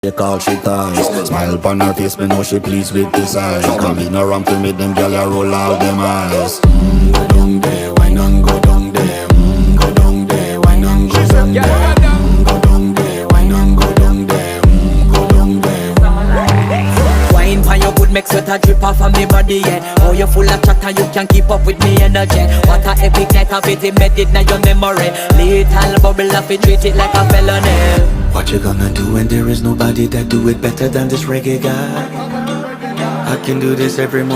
They call she ties. Smile upon her face, me know she pleased with this eyes. Come in around to me, them gyal a roll out them eyes. Go down there, why not go down there? Go down there, why not go down there? Go down there, why not go down there? Go down there. Wine for your good, make sweat a drip off of me body, yeah. Oh, you full of chatter, you can keep up with me energy. What a epic night of it, embedded in your memory. Little bubble up, it treat it like a felony. What you gonna do when there is nobody that do it better than this reggae guy? I can do this every morning.